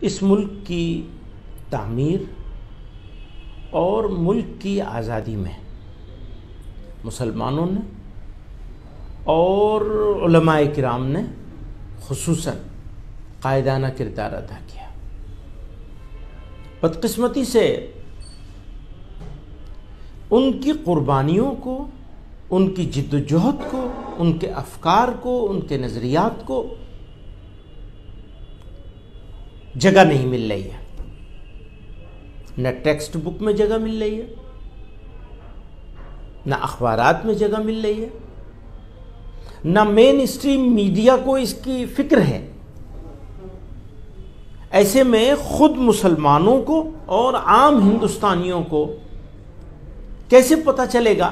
इस मुल्क की तामीर और मुल्क की आज़ादी में मुसलमानों ने और उलमाए किराम ने खुसूसन कायदाना किरदार अदा किया। बदकिस्मती से उनकी कुर्बानियों को, उनकी जिद्दोजहद को, उनके अफकार को, उनके नज़रियात को जगह नहीं मिल रही है। न टेक्स्ट बुक में जगह मिल रही है, न अखबारात में जगह मिल रही है, न मेन स्ट्रीम मीडिया को इसकी फिक्र है। ऐसे में खुद मुसलमानों को और आम हिंदुस्तानियों को कैसे पता चलेगा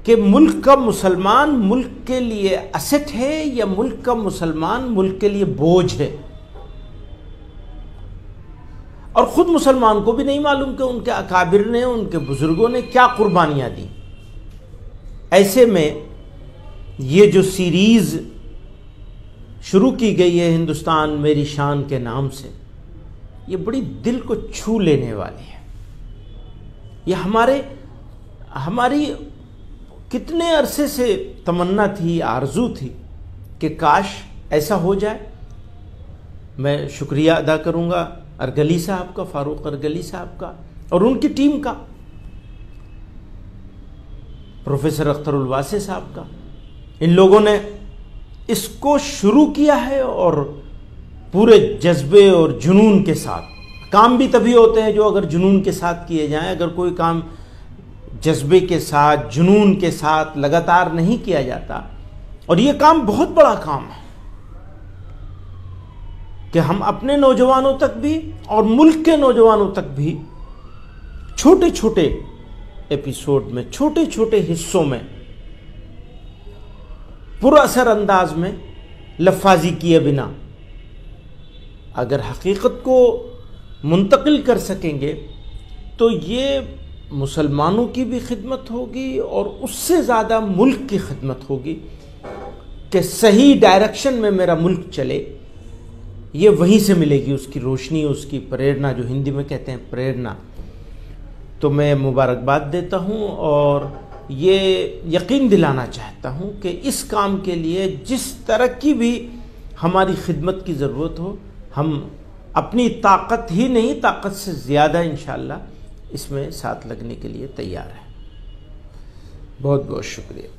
कि मुल्क का मुसलमान मुल्क के लिए असेट है या मुल्क का मुसलमान मुल्क के लिए बोझ है। और ख़ुद मुसलमान को भी नहीं मालूम कि उनके अकाबिर ने, उनके बुज़ुर्गों ने क्या कुर्बानियाँ दी। ऐसे में ये जो सीरीज़ शुरू की गई है हिंदुस्तान मेरी शान के नाम से, ये बड़ी दिल को छू लेने वाली है। ये हमारी कितने अरसे से तमन्ना थी, आरजू थी कि काश ऐसा हो जाए। मैं शुक्रिया अदा करूँगा अर्गली साहब का, फारूक अर्गली साहब का और उनकी टीम का, प्रोफेसर अख्तरुल वासी साहब का। इन लोगों ने इसको शुरू किया है और पूरे जज्बे और जुनून के साथ। काम भी तभी होते हैं जो अगर जुनून के साथ किए जाएं। अगर कोई काम जज्बे के साथ, जुनून के साथ लगातार नहीं किया जाता, और ये काम बहुत बड़ा काम है कि हम अपने नौजवानों तक भी और मुल्क के नौजवानों तक भी छोटे छोटे एपिसोड में, छोटे छोटे हिस्सों में, पुरअसर अंदाज में लफ्ज़ी किए बिना अगर हकीकत को मुंतकिल कर सकेंगे तो ये मुसलमानों की भी खिदमत होगी और उससे ज़्यादा मुल्क की खिदमत होगी कि सही डायरेक्शन में मेरा मुल्क चले। ये वहीं से मिलेगी उसकी रोशनी, उसकी प्रेरणा, जो हिंदी में कहते हैं प्रेरणा। तो मैं मुबारकबाद देता हूँ और ये यकीन दिलाना चाहता हूँ कि इस काम के लिए जिस तरह की भी हमारी खिदमत की ज़रूरत हो, हम अपनी ताकत ही नहीं, ताकत से ज़्यादा इंशाअल्लाह इसमें साथ लगने के लिए तैयार हैं। बहुत बहुत शुक्रिया।